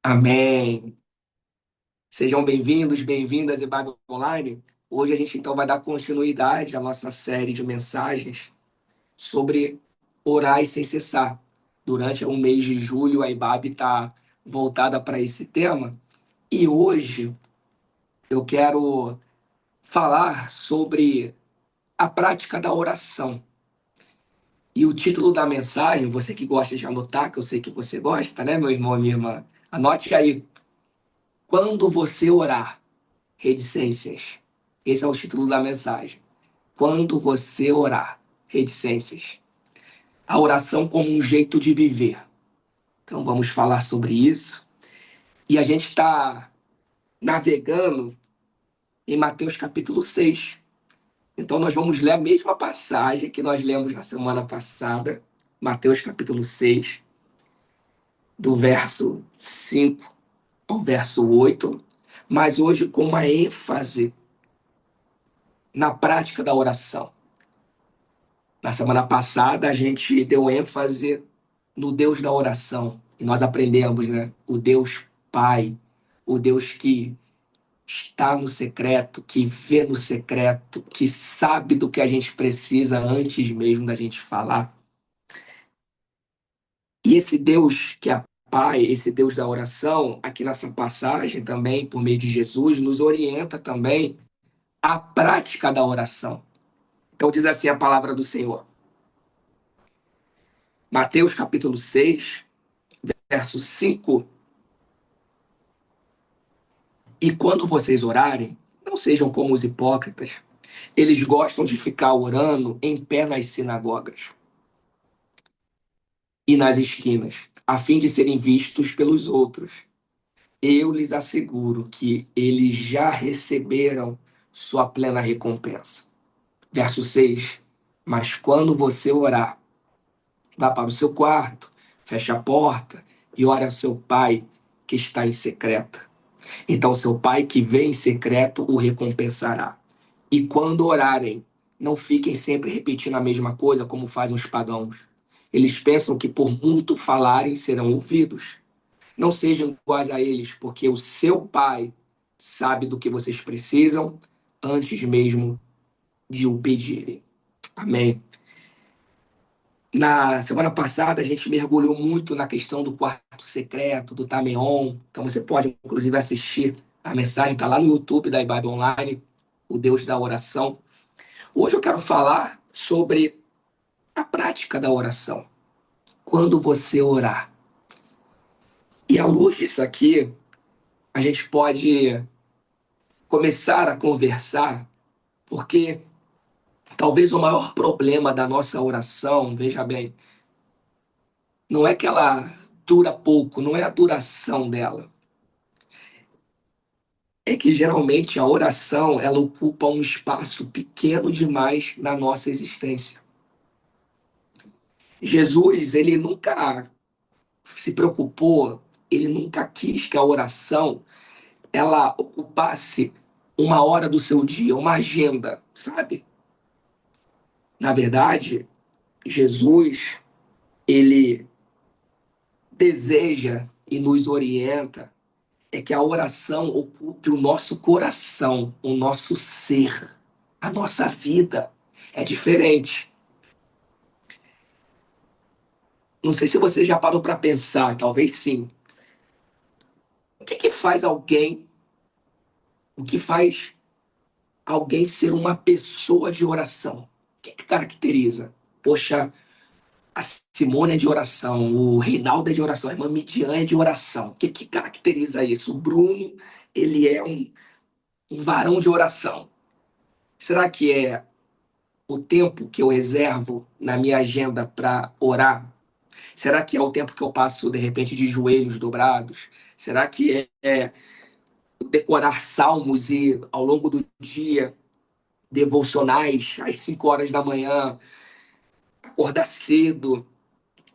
Amém. Sejam bem-vindos, bem-vindas e Bible Online. Hoje a gente então vai dar continuidade à nossa série de mensagens sobre orar sem cessar. Durante o mês de julho, a IBAB está voltada para esse tema. E hoje eu quero falar sobre a prática da oração. E o título da mensagem, você que gosta de anotar, que eu sei que você gosta, né, meu irmão e minha irmã? Anote aí. Quando você orar. Reticências. Esse é o título da mensagem. Quando você orar. Reticências. A oração como um jeito de viver. Então vamos falar sobre isso. E a gente está navegando em Mateus capítulo 6. Então nós vamos ler a mesma passagem que nós lemos na semana passada. Mateus capítulo 6, do verso 5 ao verso 8. Mas hoje com uma ênfase na prática da oração. Na semana passada, a gente deu ênfase no Deus da oração. E nós aprendemos, né? O Deus Pai, o Deus que está no secreto, que vê no secreto, que sabe do que a gente precisa antes mesmo da gente falar. E esse Deus que é Pai, esse Deus da oração, aqui nessa passagem também, por meio de Jesus, nos orienta também à prática da oração. Então diz assim a palavra do Senhor. Mateus capítulo 6, verso 5. E quando vocês orarem, não sejam como os hipócritas. Eles gostam de ficar orando em pé nas sinagogas e nas esquinas, a fim de serem vistos pelos outros. Eu lhes asseguro que eles já receberam sua plena recompensa. Verso 6. Mas quando você orar, vá para o seu quarto, feche a porta e ore ao seu pai que está em secreto. Então seu pai que vê em secreto o recompensará. E quando orarem, não fiquem sempre repetindo a mesma coisa como fazem os pagãos. Eles pensam que por muito falarem serão ouvidos. Não sejam iguais a eles, porque o seu pai sabe do que vocês precisam antes mesmo de o pedirem. Amém. Na semana passada, a gente mergulhou muito na questão do quarto secreto, do Tameon. Então, você pode, inclusive, assistir a mensagem, está lá no YouTube da Bible Online, o Deus da oração. Hoje eu quero falar sobre a prática da oração. Quando você orar. E à luz disso aqui, a gente pode começar a conversar, porque talvez o maior problema da nossa oração, veja bem, não é que ela dura pouco, não é a duração dela. É que geralmente a oração ela ocupa um espaço pequeno demais na nossa existência. Jesus, ele nunca se preocupou, ele nunca quis que a oração ela ocupasse uma hora do seu dia, uma agenda, sabe? Na verdade, Jesus, ele deseja e nos orienta é que a oração ocupe o nosso coração, o nosso ser, a nossa vida. É diferente. Não sei se você já parou para pensar, talvez sim. O que faz alguém, o que faz alguém ser uma pessoa de oração? O que caracteriza? Poxa, a Simone é de oração, o Reinaldo é de oração, a irmã Midian é de oração. O que caracteriza isso? O Bruno, ele é um varão de oração. Será que é o tempo que eu reservo na minha agenda para orar? Será que é o tempo que eu passo, de repente, de joelhos dobrados? Será que é decorar salmos e, ao longo do dia, devocionais às 5 horas da manhã, acordar cedo?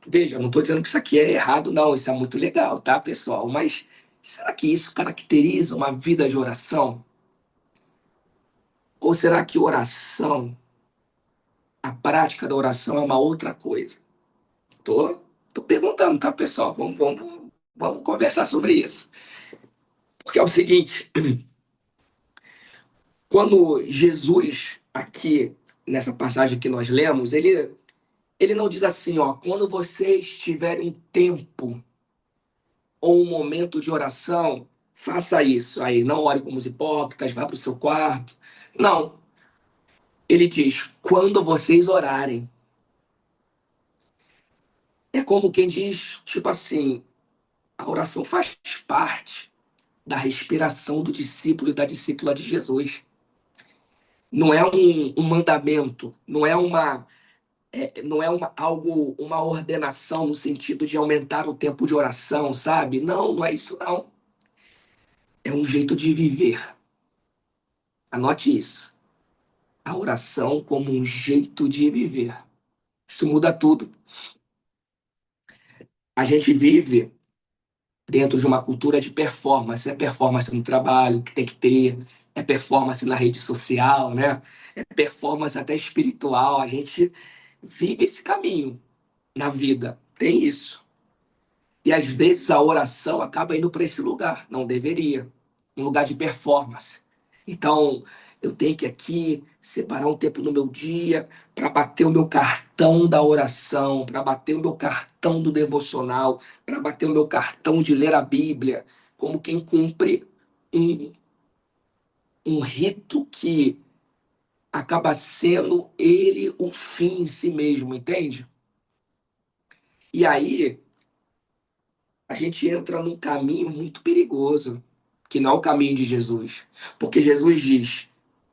Veja, não estou dizendo que isso aqui é errado, não. Isso é muito legal, tá, pessoal? Mas será que isso caracteriza uma vida de oração? Ou será que oração, a prática da oração é uma outra coisa? Tô, tô perguntando, tá, pessoal? Vamos Vamos conversar sobre isso. Porque é o seguinte, quando Jesus, aqui nessa passagem que nós lemos, ele não diz assim, ó, quando vocês tiverem um tempo ou um momento de oração, faça isso. Aí, não ore como os hipócritas, vá para o seu quarto. Não. Ele diz, quando vocês orarem. É como quem diz, tipo assim, a oração faz parte da respiração do discípulo e da discípula de Jesus. Não é um mandamento, não é uma ordenação no sentido de aumentar o tempo de oração, sabe? Não, não é isso não. É um jeito de viver. Anote isso. A oração como um jeito de viver. Isso muda tudo. A gente vive dentro de uma cultura de performance. É performance no trabalho, que tem que ter, é performance na rede social, né? É performance até espiritual. A gente vive esse caminho na vida. Tem isso. E às vezes a oração acaba indo para esse lugar. Não deveria. Um lugar de performance. Então, eu tenho que aqui separar um tempo no meu dia para bater o meu cartão da oração, para bater o meu cartão do devocional, para bater o meu cartão de ler a Bíblia, como quem cumpre um, um rito que acaba sendo ele o fim em si mesmo, entende? E aí a gente entra num caminho muito perigoso, que não é o caminho de Jesus. Porque Jesus diz: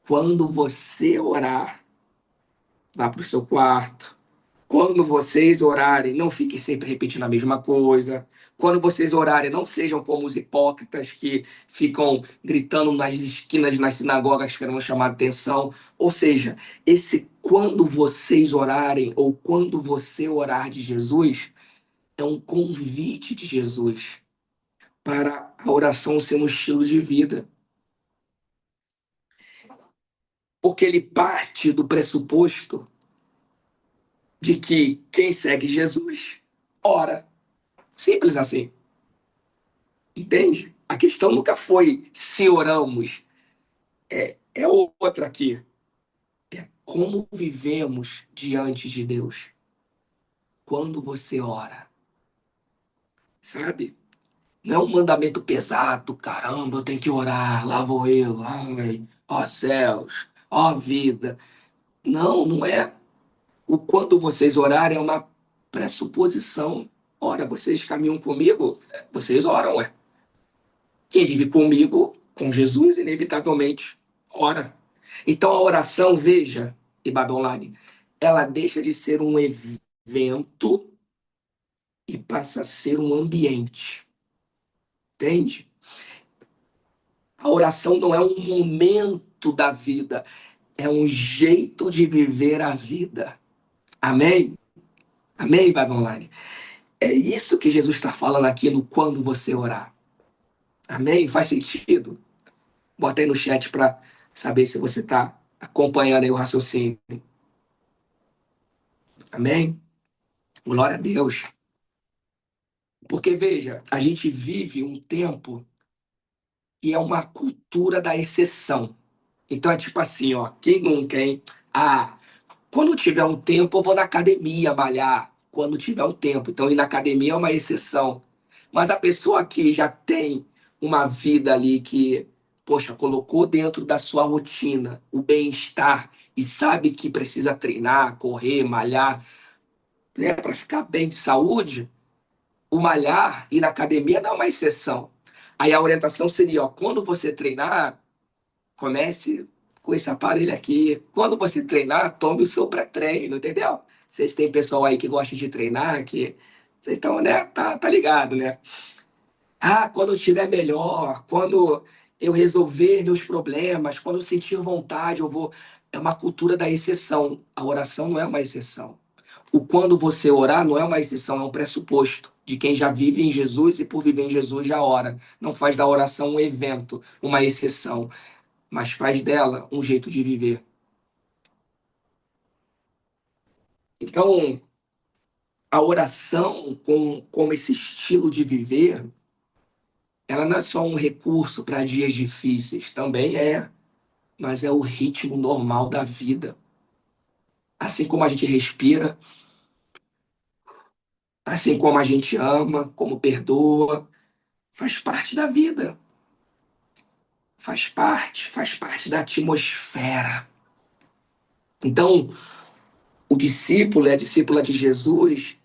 quando você orar, vá para o seu quarto. Quando vocês orarem, não fiquem sempre repetindo a mesma coisa. Quando vocês orarem, não sejam como os hipócritas que ficam gritando nas esquinas das sinagogas querendo chamar atenção. Ou seja, esse quando vocês orarem, ou quando você orar de Jesus, é um convite de Jesus para a oração ser um estilo de vida. Porque ele parte do pressuposto de que quem segue Jesus ora. Simples assim. Entende? A questão nunca foi se oramos. É outra aqui. É como vivemos diante de Deus quando você ora. Sabe? Não é um mandamento pesado, caramba, eu tenho que orar, lá vou eu, ai, ó céus, ó vida. Não, não é. O quando vocês orarem é uma pressuposição. Ora, vocês caminham comigo, vocês oram, ué. Quem vive comigo, com Jesus, inevitavelmente ora. Então a oração, veja, e Babilônia, ela deixa de ser um evento e passa a ser um ambiente. Entende? A oração não é um momento da vida, é um jeito de viver a vida. Amém? Amém, Babilônia? É isso que Jesus está falando aqui no quando você orar. Amém? Faz sentido? Bota aí no chat para saber se você está acompanhando aí o raciocínio. Amém? Glória a Deus. Porque, veja, a gente vive um tempo que é uma cultura da exceção. Então é tipo assim, ó, quem nunca, hein? Ah, quando tiver um tempo, eu vou na academia malhar. Quando tiver um tempo. Então, ir na academia é uma exceção. Mas a pessoa que já tem uma vida ali que, poxa, colocou dentro da sua rotina o bem-estar e sabe que precisa treinar, correr, malhar, né, para ficar bem de saúde, o malhar e na academia não é uma exceção. Aí a orientação seria, ó, quando você treinar, comece com esse aparelho aqui. Quando você treinar, tome o seu pré-treino, entendeu? Vocês têm pessoal aí que gosta de treinar, que vocês estão, né? Tá ligado, né? Ah, quando eu estiver melhor, quando eu resolver meus problemas, quando eu sentir vontade, eu vou. É uma cultura da exceção. A oração não é uma exceção. O quando você orar não é uma exceção, é um pressuposto de quem já vive em Jesus e por viver em Jesus já ora. Não faz da oração um evento, uma exceção, mas faz dela um jeito de viver. Então, a oração, como esse estilo de viver, ela não é só um recurso para dias difíceis, também é, mas é o ritmo normal da vida. Assim como a gente respira, assim como a gente ama, como perdoa, faz parte da vida, faz parte da atmosfera. Então, o discípulo e a discípula de Jesus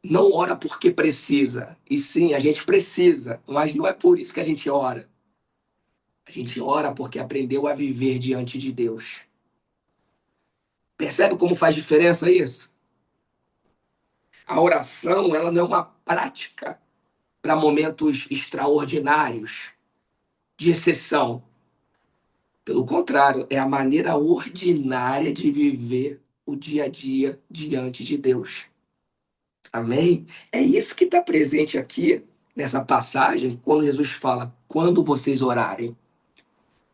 não ora porque precisa, e sim, a gente precisa, mas não é por isso que a gente ora. A gente ora porque aprendeu a viver diante de Deus. Percebe como faz diferença isso? A oração, ela não é uma prática para momentos extraordinários, de exceção. Pelo contrário, é a maneira ordinária de viver o dia a dia diante de Deus. Amém? É isso que está presente aqui nessa passagem, quando Jesus fala: quando vocês orarem,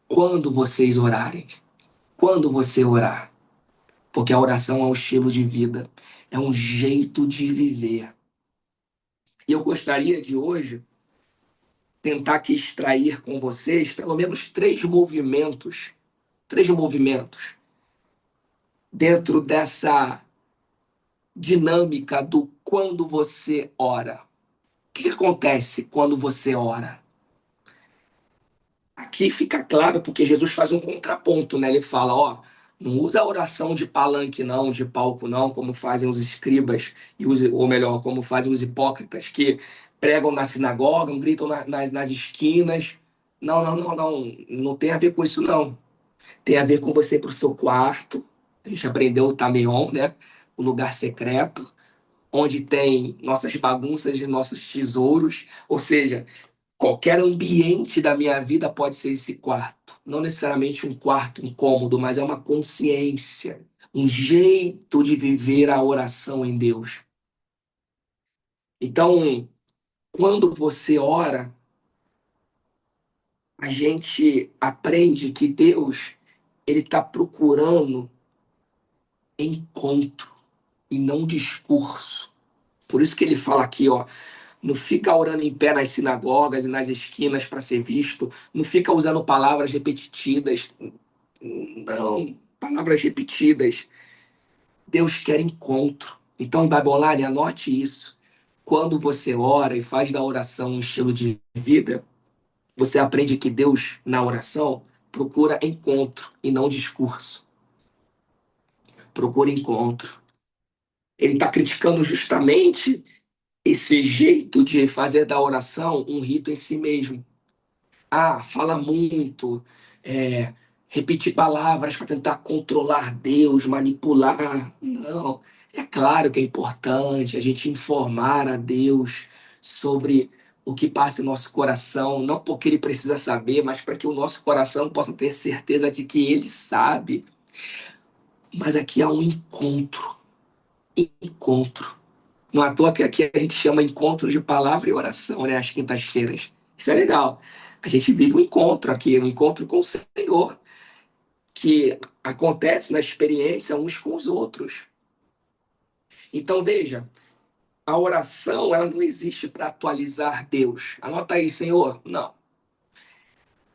quando vocês orarem, quando você orar. Porque a oração é um estilo de vida, é um jeito de viver. E eu gostaria de hoje tentar aqui extrair com vocês pelo menos três movimentos dentro dessa dinâmica do quando você ora. O que acontece quando você ora? Aqui fica claro porque Jesus faz um contraponto, né? Ele fala, ó, não usa a oração de palanque não, de palco não, como fazem os escribas e ou melhor, como fazem os hipócritas que pregam na sinagoga, gritam nas esquinas. Não, não, não, não, não tem a ver com isso não. Tem a ver com você ir para o seu quarto. A gente aprendeu o Tameon, né? O lugar secreto, onde tem nossas bagunças e nossos tesouros. Ou seja, qualquer ambiente da minha vida pode ser esse quarto. Não necessariamente um quarto incômodo, mas é uma consciência, um jeito de viver a oração em Deus. Então, quando você ora, a gente aprende que Deus ele está procurando encontro e não discurso. Por isso que ele fala aqui, ó, não fica orando em pé nas sinagogas e nas esquinas para ser visto, não fica usando palavras repetidas. Não, palavras repetidas. Deus quer encontro. Então, em Babilônia, anote isso. Quando você ora e faz da oração um estilo de vida, você aprende que Deus, na oração, procura encontro e não discurso. Procura encontro. Ele está criticando justamente esse jeito de fazer da oração um rito em si mesmo. Ah, fala muito, repetir palavras para tentar controlar Deus, manipular. Não. É claro que é importante a gente informar a Deus sobre o que passa em nosso coração, não porque ele precisa saber, mas para que o nosso coração possa ter certeza de que ele sabe. Mas aqui há um encontro, encontro. Não à toa que aqui a gente chama encontro de palavra e oração, né? Às quintas-feiras. Isso é legal. A gente vive um encontro aqui, um encontro com o Senhor, que acontece na experiência uns com os outros. Então, veja, a oração, ela não existe para atualizar Deus. Anota aí, Senhor. Não.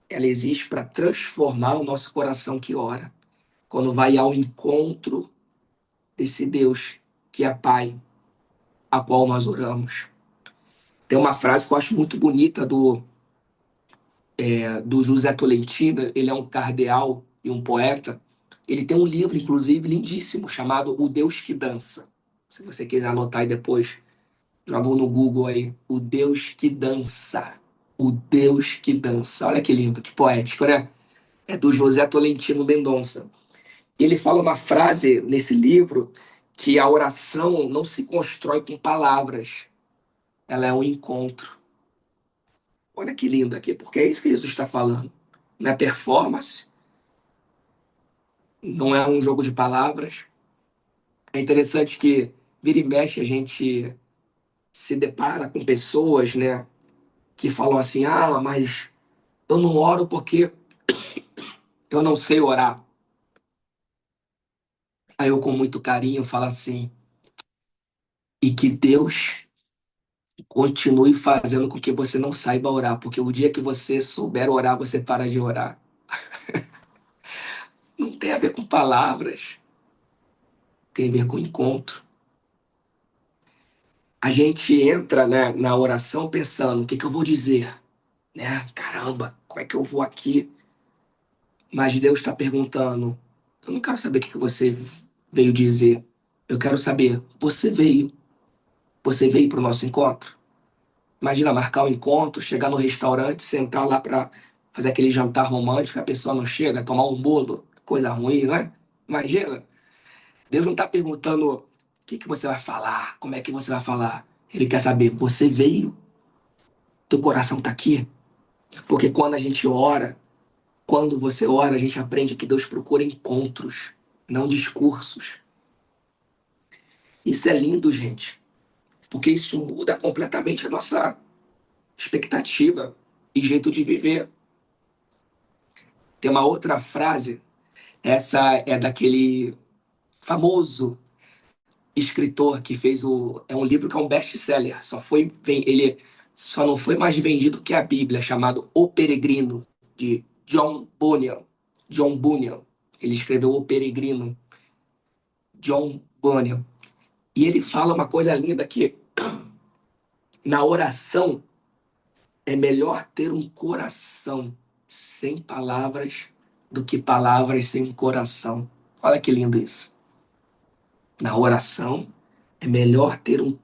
Ela existe para transformar o nosso coração que ora. Quando vai ao encontro desse Deus que é Pai, a qual nós oramos. Tem uma frase que eu acho muito bonita do José Tolentino. Ele é um cardeal e um poeta. Ele tem um livro, inclusive, lindíssimo, chamado O Deus que Dança. Se você quiser anotar aí depois, joga no Google aí. O Deus que Dança. O Deus que Dança. Olha que lindo, que poético, né? É do José Tolentino Mendonça. Ele fala uma frase nesse livro que a oração não se constrói com palavras, ela é um encontro. Olha que lindo aqui, porque é isso que Jesus está falando. Não é performance, não é um jogo de palavras. É interessante que vira e mexe a gente se depara com pessoas, né, que falam assim: ah, mas eu não oro porque eu não sei orar. Aí eu, com muito carinho, falo assim: E que Deus continue fazendo com que você não saiba orar, porque o dia que você souber orar, você para de orar. Não tem a ver com palavras, tem a ver com encontro. A gente entra, né, na oração pensando, o que que eu vou dizer? Né? Caramba, como é que eu vou aqui? Mas Deus está perguntando, eu não quero saber o que que você veio dizer. Eu quero saber, você veio para o nosso encontro? Imagina marcar um encontro, chegar no restaurante, sentar lá para fazer aquele jantar romântico, a pessoa não chega, tomar um bolo, coisa ruim, não é? Imagina. Deus não está perguntando o que que você vai falar, como é que você vai falar. Ele quer saber, você veio? Teu coração está aqui? Porque quando você ora, a gente aprende que Deus procura encontros, não discursos. Isso é lindo, gente, porque isso muda completamente a nossa expectativa e jeito de viver. Tem uma outra frase, essa é daquele famoso escritor que fez é um livro que é um best-seller, ele só não foi mais vendido que a Bíblia, chamado O Peregrino, de John Bunyan. John Bunyan. Ele escreveu O Peregrino, John Bunyan. E ele fala uma coisa linda que na oração é melhor ter um coração sem palavras do que palavras sem um coração. Olha que lindo isso. Na oração é melhor ter um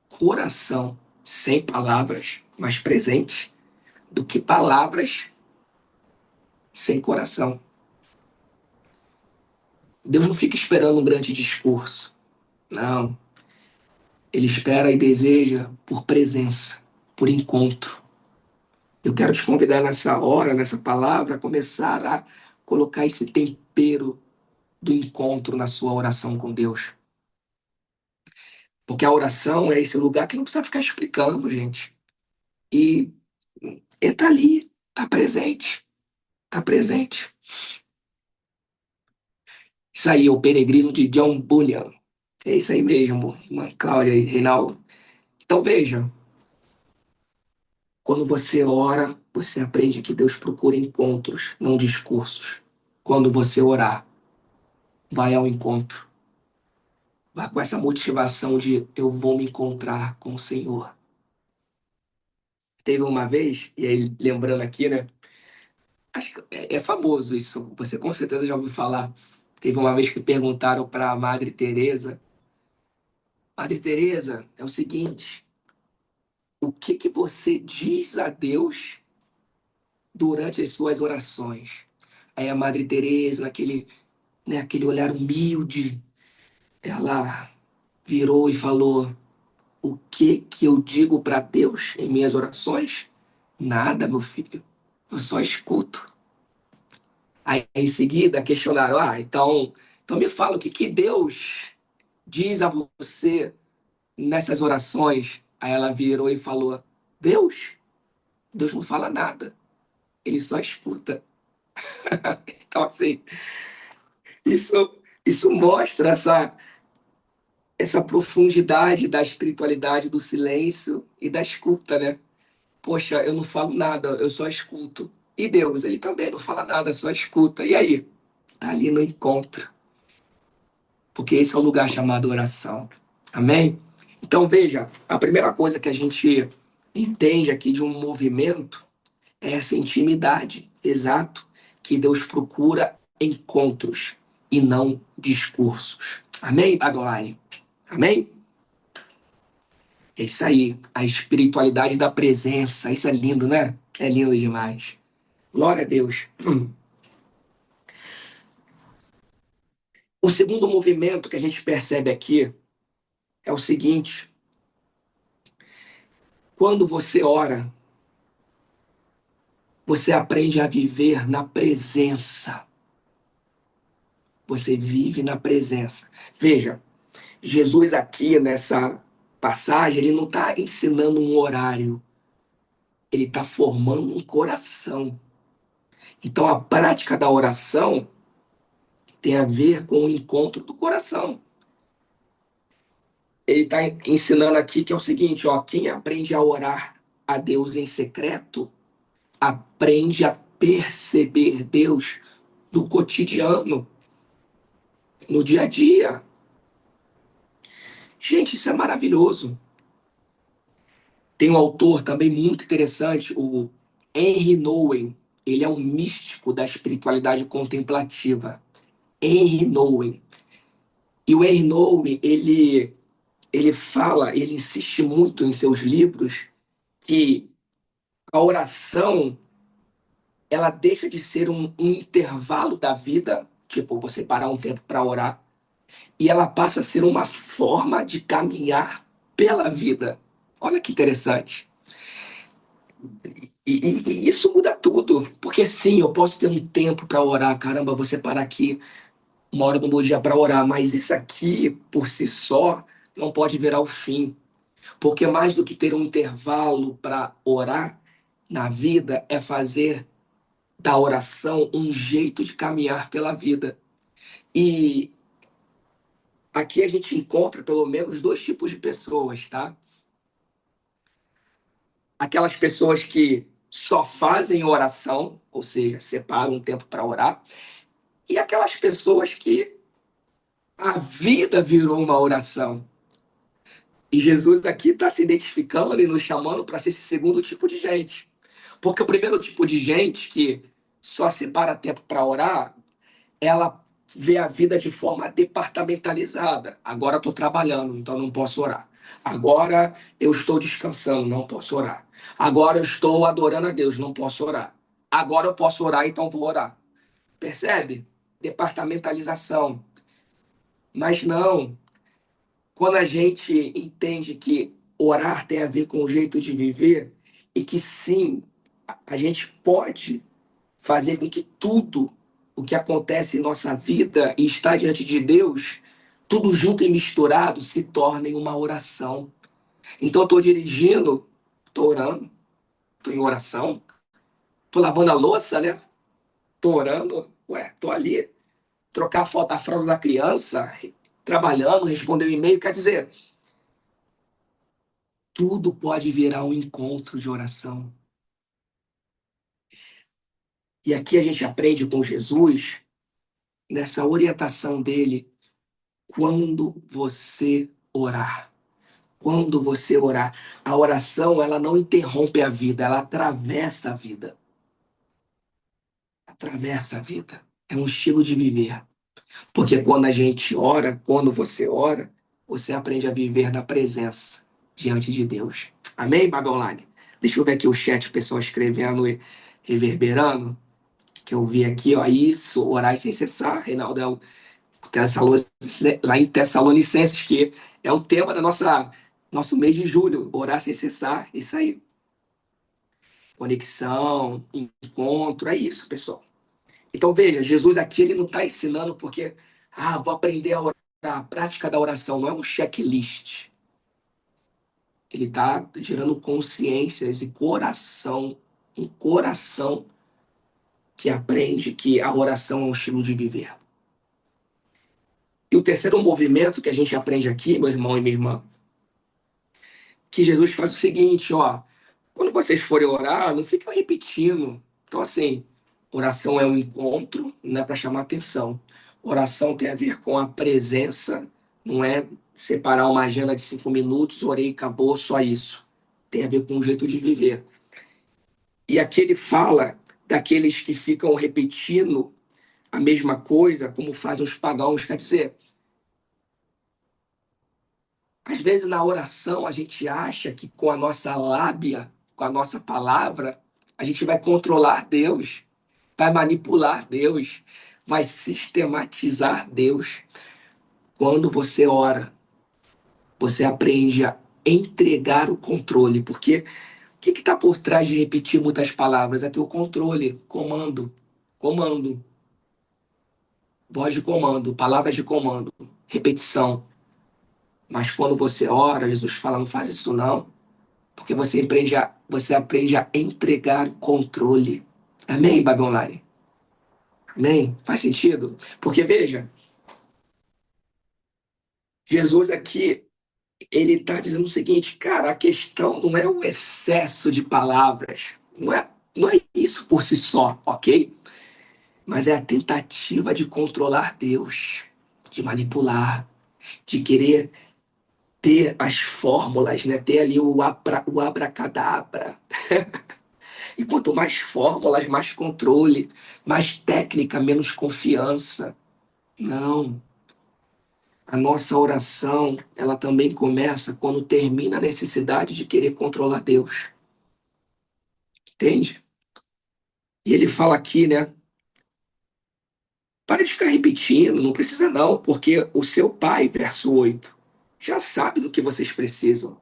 coração sem palavras, mas presente, do que palavras sem coração. Deus não fica esperando um grande discurso. Não. Ele espera e deseja por presença, por encontro. Eu quero te convidar nessa hora, nessa palavra, a começar a colocar esse tempero do encontro na sua oração com Deus. Porque a oração é esse lugar que não precisa ficar explicando, gente. E ele tá ali, tá presente, tá presente. Isso aí, o Peregrino de John Bunyan. É isso aí mesmo, irmã Cláudia e Reinaldo. Então veja, quando você ora, você aprende que Deus procura encontros, não discursos. Quando você orar, vai ao encontro. Vá com essa motivação de eu vou me encontrar com o Senhor. Teve uma vez, e aí lembrando aqui, né? Acho que é famoso isso, você com certeza já ouviu falar. Teve uma vez que perguntaram para a Madre Teresa, Madre Teresa, é o seguinte, o que que você diz a Deus durante as suas orações? Aí a Madre Teresa, aquele olhar humilde, ela virou e falou: o que que eu digo para Deus em minhas orações? Nada, meu filho. Eu só escuto. Aí em seguida questionaram: então me fala o que que Deus diz a você nessas orações. Aí ela virou e falou: Deus? Deus não fala nada. Ele só escuta. Então, assim, isso mostra essa profundidade da espiritualidade do silêncio e da escuta, né? Poxa, eu não falo nada, eu só escuto. E Deus, ele também não fala nada, só escuta. E aí? Tá ali no encontro. Porque esse é o lugar chamado oração. Amém? Então, veja, a primeira coisa que a gente entende aqui de um movimento é essa intimidade, exato, que Deus procura encontros e não discursos. Amém, Adeline? Amém? É isso aí, a espiritualidade da presença. Isso é lindo, né? É lindo demais. Glória a Deus. O segundo movimento que a gente percebe aqui é o seguinte: quando você ora, você aprende a viver na presença. Você vive na presença. Veja, Jesus aqui nessa passagem, ele não está ensinando um horário, ele está formando um coração. Então a prática da oração tem a ver com o encontro do coração. ele está ensinando aqui que é o seguinte, ó, quem aprende a orar a Deus em secreto, aprende a perceber Deus no cotidiano, no dia a dia. Gente, isso é maravilhoso. Tem um autor também muito interessante, o Henry Nouwen. Ele é um místico da espiritualidade contemplativa. Henry Nouwen. E o Henry Nouwen, ele fala, ele insiste muito em seus livros que a oração ela deixa de ser um intervalo da vida, tipo você parar um tempo para orar, e ela passa a ser uma forma de caminhar pela vida. Olha que interessante. E isso muda tudo, porque sim, eu posso ter um tempo para orar, caramba, vou separar aqui uma hora do meu dia para orar, mas isso aqui, por si só, não pode virar o fim, porque mais do que ter um intervalo para orar na vida, é fazer da oração um jeito de caminhar pela vida. E aqui a gente encontra pelo menos dois tipos de pessoas, tá? Aquelas pessoas que só fazem oração, ou seja, separam um tempo para orar, e aquelas pessoas que a vida virou uma oração. E Jesus aqui está se identificando e nos chamando para ser esse segundo tipo de gente. Porque o primeiro tipo de gente que só separa tempo para orar, ela vê a vida de forma departamentalizada. Agora estou trabalhando, então não posso orar. Agora eu estou descansando, não posso orar. Agora eu estou adorando a Deus, não posso orar. Agora eu posso orar, então vou orar. Percebe? Departamentalização. Mas não. Quando a gente entende que orar tem a ver com o jeito de viver e que sim, a gente pode fazer com que tudo o que acontece em nossa vida e está diante de Deus, tudo junto e misturado, se torne uma oração. Então, eu estou dirigindo, estou orando, estou em oração, estou lavando a louça, né? Estou orando, estou ali, trocar a fralda da criança, trabalhando, responder um e-mail, quer dizer, tudo pode virar um encontro de oração. E aqui a gente aprende com Jesus, nessa orientação dele, quando você orar. Quando você orar, a oração ela não interrompe a vida, ela atravessa a vida. Atravessa a vida. É um estilo de viver. Porque quando a gente ora, quando você ora, você aprende a viver na presença diante de Deus. Amém, Babilônia? Deixa eu ver aqui o chat, o pessoal escrevendo e reverberando, que eu vi aqui, ó, isso, orar sem cessar, Reinaldo, lá em Tessalonicenses, que é o tema da nosso mês de julho, orar sem cessar, isso aí. Conexão, encontro, é isso, pessoal. Então veja, Jesus aqui ele não está ensinando porque, vou aprender a orar, a prática da oração, não é um checklist. Ele está gerando consciências e coração, um coração que aprende que a oração é um estilo de viver. E o terceiro movimento que a gente aprende aqui, meu irmão e minha irmã, que Jesus faz o seguinte, ó, quando vocês forem orar, não fiquem repetindo. Então, assim, oração é um encontro, não é para chamar atenção. Oração tem a ver com a presença, não é separar uma agenda de 5 minutos, orei e acabou, só isso. Tem a ver com o jeito de viver. E aqui ele fala daqueles que ficam repetindo a mesma coisa, como fazem os pagãos, quer dizer, às vezes na oração a gente acha que com a nossa lábia, com a nossa palavra, a gente vai controlar Deus, vai manipular Deus, vai sistematizar Deus. Quando você ora, você aprende a entregar o controle, porque o que está por trás de repetir muitas palavras? É ter o controle, comando, comando, voz de comando, palavras de comando, repetição. Mas quando você ora, Jesus fala, não faz isso não. Porque você aprende a entregar o controle. Amém, Baby Online? Amém? Faz sentido? Porque veja, Jesus aqui, ele está dizendo o seguinte, cara, a questão não é o excesso de palavras, não é isso por si só, ok? Mas é a tentativa de controlar Deus, de manipular, de querer ter as fórmulas, né? Ter ali o abracadabra. E quanto mais fórmulas, mais controle, mais técnica, menos confiança. Não. A nossa oração, ela também começa quando termina a necessidade de querer controlar Deus. Entende? E ele fala aqui, né? Para de ficar repetindo, não precisa não, porque o seu pai, verso 8, já sabe do que vocês precisam,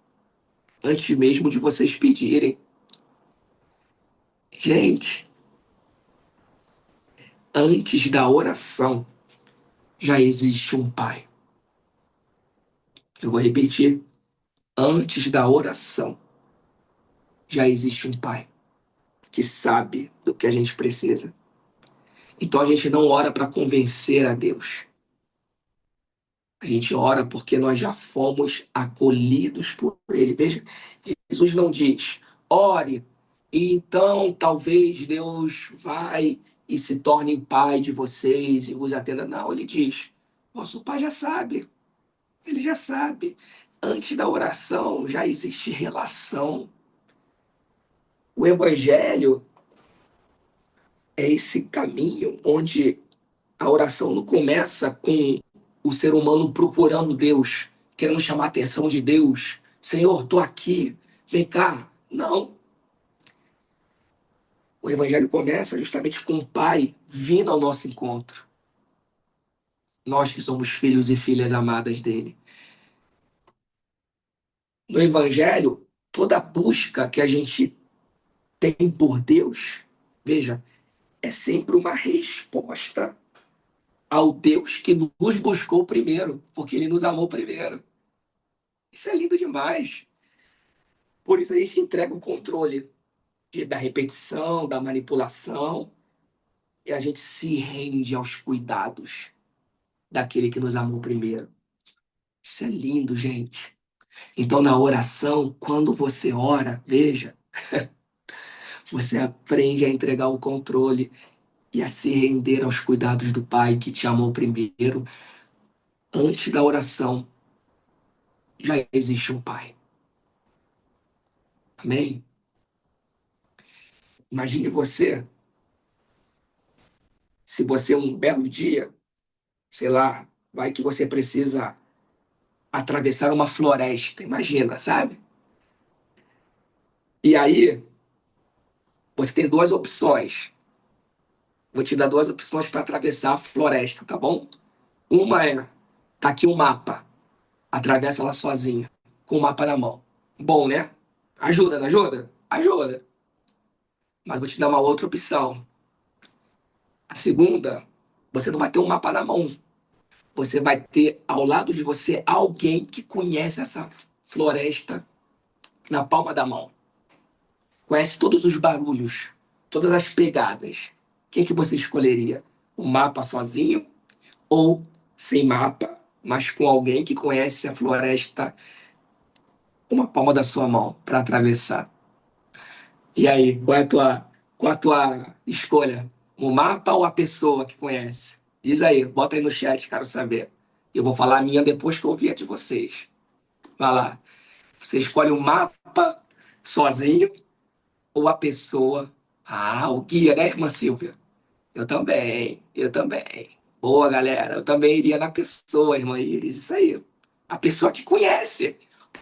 antes mesmo de vocês pedirem. Gente, antes da oração, já existe um pai. Eu vou repetir. Antes da oração, já existe um pai que sabe do que a gente precisa. Então a gente não ora para convencer a Deus. A gente ora porque nós já fomos acolhidos por Ele. Veja, Jesus não diz, ore, e então talvez Deus vai e se torne pai de vocês e vos atenda. Não, ele diz, nosso pai já sabe, ele já sabe. Antes da oração já existe relação. O evangelho é esse caminho onde a oração não começa com o ser humano procurando Deus, querendo chamar a atenção de Deus. Senhor, estou aqui, vem cá. Não. O evangelho começa justamente com o Pai vindo ao nosso encontro. Nós que somos filhos e filhas amadas dele. No evangelho, toda busca que a gente tem por Deus, veja, é sempre uma resposta ao Deus que nos buscou primeiro, porque ele nos amou primeiro. Isso é lindo demais. Por isso a gente entrega o controle da repetição, da manipulação, e a gente se rende aos cuidados daquele que nos amou primeiro. Isso é lindo, gente. Então, na oração, quando você ora, veja, você aprende a entregar o controle e a se render aos cuidados do Pai que te amou primeiro. Antes da oração, já existe um Pai. Amém? Imagine você, se você um belo dia, sei lá, vai que você precisa atravessar uma floresta, imagina, sabe? E aí, você tem duas opções. Vou te dar duas opções para atravessar a floresta, tá bom? Uma é, tá aqui um mapa, atravessa ela sozinha, com o mapa na mão. Bom, né? Ajuda, não ajuda? Ajuda. Mas vou te dar uma outra opção. A segunda, você não vai ter um mapa na mão. Você vai ter ao lado de você alguém que conhece essa floresta na palma da mão. Conhece todos os barulhos, todas as pegadas. Quem que você escolheria? O mapa sozinho ou sem mapa, mas com alguém que conhece a floresta uma palma da sua mão para atravessar? E aí, qual é a tua escolha? O mapa ou a pessoa que conhece? Diz aí, bota aí no chat, quero saber. Eu vou falar a minha depois que eu ouvir a de vocês. Vai lá. Você escolhe o mapa sozinho ou a pessoa? Ah, o guia, né, irmã Silvia? Eu também, eu também. Boa, galera. Eu também iria na pessoa, irmã Iris. Isso aí. A pessoa que conhece.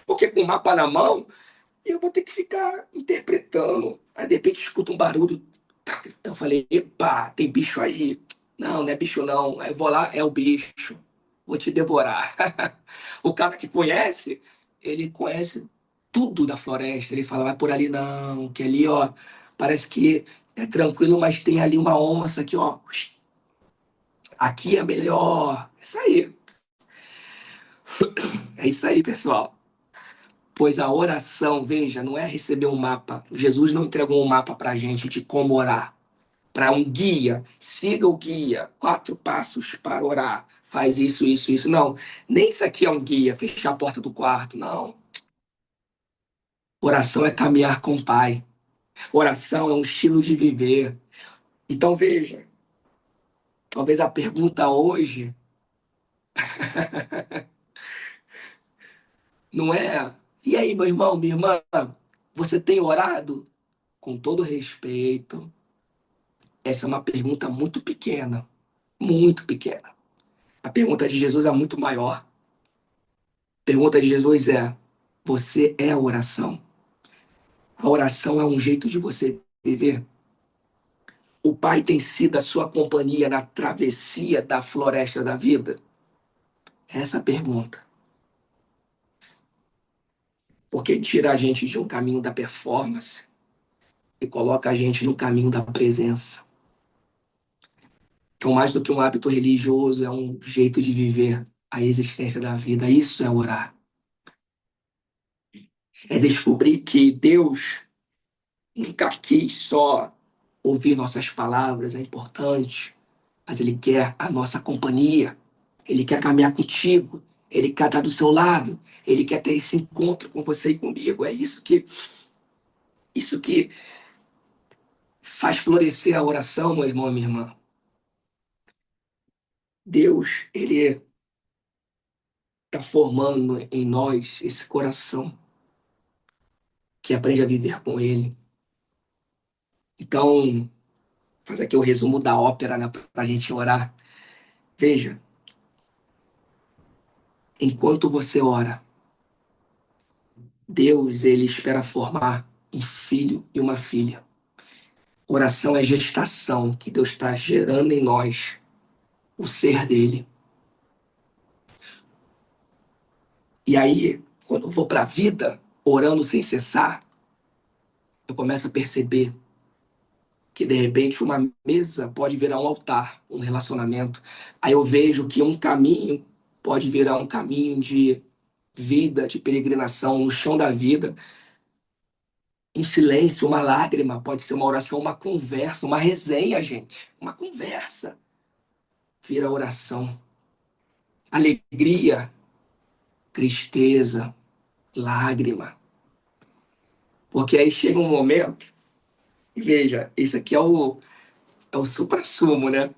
Porque com o mapa na mão, eu vou ter que ficar interpretando. Aí, de repente, escuta um barulho. Eu falei, epa, tem bicho aí. Não, não é bicho não. Aí eu vou lá, é o bicho. Vou te devorar. O cara que conhece, ele conhece tudo da floresta. Ele fala, vai por ali não, que ali, ó, parece que é tranquilo, mas tem ali uma onça aqui, ó. Aqui é melhor. Isso aí. É isso aí, pessoal. Pois a oração, veja, não é receber um mapa. Jesus não entregou um mapa para a gente de como orar. Para um guia, siga o guia, 4 passos para orar. faz isso, isso, isso. Não, nem isso aqui é um guia, fechar a porta do quarto. Não. Oração é caminhar com o Pai. Oração é um estilo de viver. Então veja, talvez a pergunta hoje não é: e aí, meu irmão, minha irmã, você tem orado? Com todo respeito, essa é uma pergunta muito pequena, muito pequena. A pergunta de Jesus é muito maior. A pergunta de Jesus é: você é a oração? A oração é um jeito de você viver? O Pai tem sido a sua companhia na travessia da floresta da vida? Essa é a pergunta. Porque tira a gente de um caminho da performance e coloca a gente no caminho da presença. Então, mais do que um hábito religioso, é um jeito de viver a existência da vida. Isso é orar. É descobrir que Deus nunca quis só ouvir nossas palavras, é importante, mas Ele quer a nossa companhia. Ele quer caminhar contigo. Ele quer estar do seu lado. Ele quer ter esse encontro com você e comigo. É isso que faz florescer a oração, meu irmão, minha irmã. Deus, Ele está formando em nós esse coração que aprende a viver com Ele. Então, fazer aqui o resumo da ópera, né, para a gente orar. Veja, enquanto você ora, Deus, Ele espera formar um filho e uma filha. Oração é gestação, que Deus está gerando em nós o ser dele. E aí, quando eu vou para a vida, orando sem cessar, eu começo a perceber que, de repente, uma mesa pode virar um altar, um relacionamento. Aí eu vejo que um caminho pode virar um caminho de vida, de peregrinação no chão da vida. Um silêncio, uma lágrima, pode ser uma oração, uma conversa, uma resenha, gente. Uma conversa vira oração. Alegria, tristeza, lágrima. Porque aí chega um momento, e veja, isso aqui é o supra-sumo, né?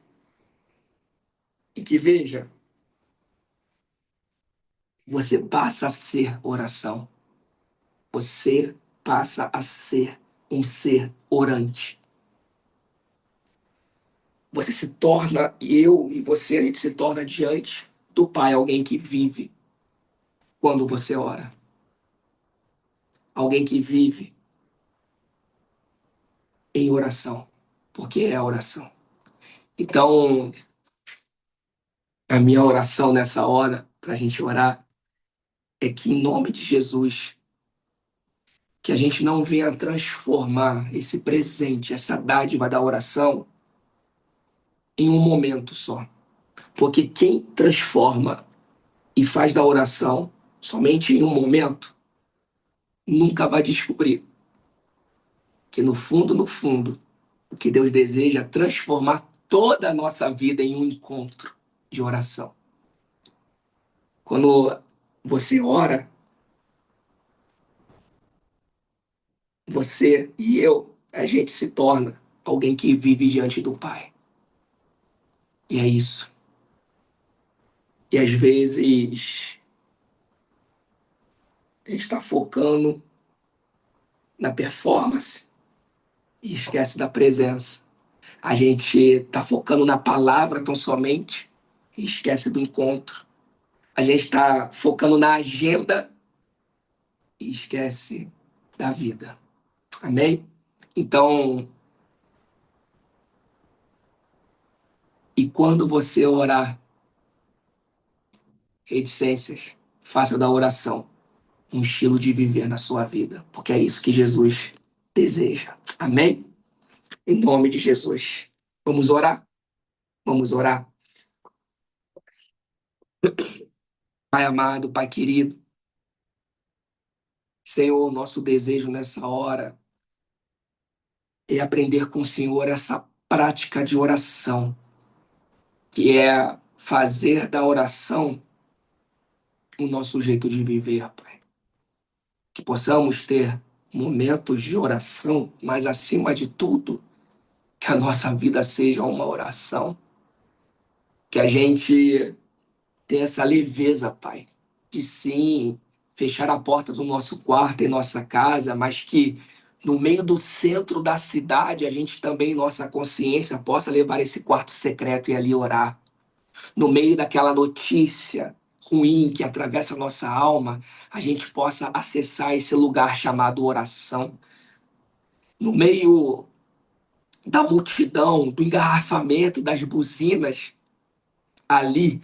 E que, veja, você passa a ser oração. Você passa a ser um ser orante. Você se torna, e eu e você, a gente se torna diante do Pai alguém que vive quando você ora. Alguém que vive em oração, porque é a oração. Então, a minha oração nessa hora, para a gente orar, é que em nome de Jesus, que a gente não venha transformar esse presente, essa dádiva da oração, em um momento só. Porque quem transforma e faz da oração somente em um momento, nunca vai descobrir que no fundo, no fundo, o que Deus deseja é transformar toda a nossa vida em um encontro de oração. Quando você ora, você e eu, a gente se torna alguém que vive diante do Pai. E é isso. E às vezes a gente está focando na performance e esquece da presença. A gente está focando na palavra tão somente e esquece do encontro. A gente está focando na agenda e esquece da vida. Amém? Então, e quando você orar, reticências, faça da oração um estilo de viver na sua vida, porque é isso que Jesus deseja. Amém? Em nome de Jesus. Vamos orar? Vamos orar. Pai amado, Pai querido, Senhor, nosso desejo nessa hora aprender com o Senhor essa prática de oração, que é fazer da oração o nosso jeito de viver, Pai. Que possamos ter momentos de oração, mas acima de tudo, que a nossa vida seja uma oração. Que a gente tenha essa leveza, Pai, de sim fechar a porta do nosso quarto em nossa casa, mas que no meio do centro da cidade a gente também, em nossa consciência, possa levar esse quarto secreto e ali orar. No meio daquela notícia ruim que atravessa a nossa alma, a gente possa acessar esse lugar chamado oração. No meio da multidão, do engarrafamento, das buzinas, ali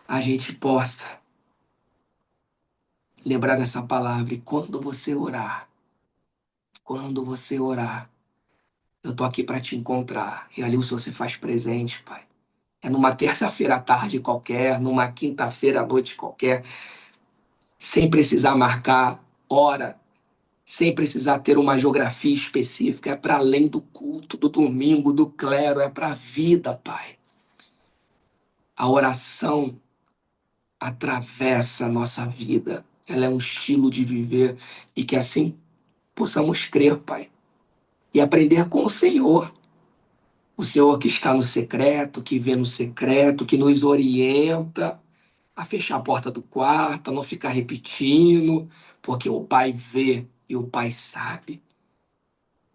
a gente possa lembrar dessa palavra. E quando você orar, eu tô aqui para te encontrar. E ali o Senhor se faz presente, Pai. É numa terça-feira à tarde qualquer, numa quinta-feira à noite qualquer, sem precisar marcar hora, sem precisar ter uma geografia específica. É para além do culto, do domingo, do clero, é para a vida, Pai. A oração atravessa a nossa vida. Ela é um estilo de viver e que assim possamos crer, Pai, e aprender com o Senhor. O Senhor que está no secreto, que vê no secreto, que nos orienta a fechar a porta do quarto, a não ficar repetindo, porque o Pai vê e o Pai sabe.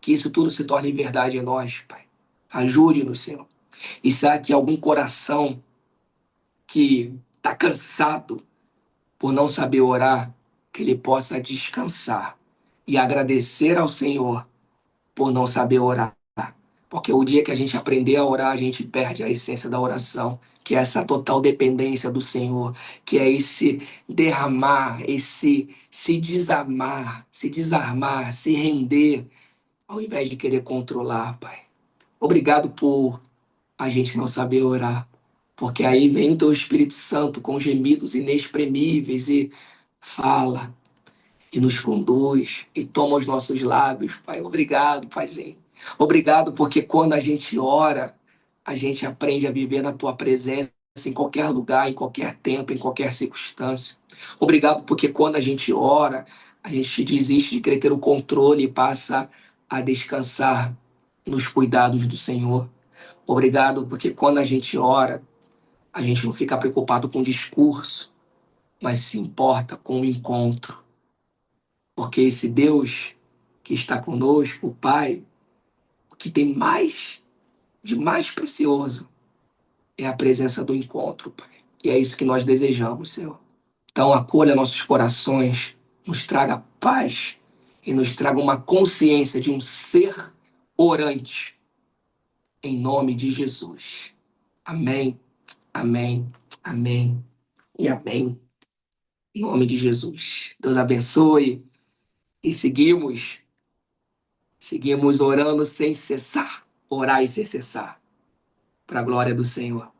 Que isso tudo se torne verdade em nós, Pai. Ajude-nos, Senhor. E sabe que algum coração que está cansado por não saber orar, que ele possa descansar e agradecer ao Senhor por não saber orar. Porque o dia que a gente aprender a orar, a gente perde a essência da oração, que é essa total dependência do Senhor, que é esse derramar, esse se desarmar, se render, ao invés de querer controlar, Pai. Obrigado por a gente não saber orar, porque aí vem o teu Espírito Santo com gemidos inexprimíveis e fala e nos conduz e toma os nossos lábios. Pai, obrigado, Paizinho. Obrigado porque quando a gente ora, a gente aprende a viver na tua presença em qualquer lugar, em qualquer tempo, em qualquer circunstância. Obrigado porque quando a gente ora, a gente desiste de querer ter o controle e passa a descansar nos cuidados do Senhor. Obrigado porque quando a gente ora, a gente não fica preocupado com o discurso, mas se importa com o encontro. Porque esse Deus que está conosco, o Pai, o que tem mais de mais precioso é a presença do encontro, Pai. E é isso que nós desejamos, Senhor. Então, acolha nossos corações, nos traga paz e nos traga uma consciência de um ser orante, em nome de Jesus. Amém, amém, amém e amém. Em nome de Jesus. Deus abençoe e seguimos orando sem cessar, orar e sem cessar, para a glória do Senhor.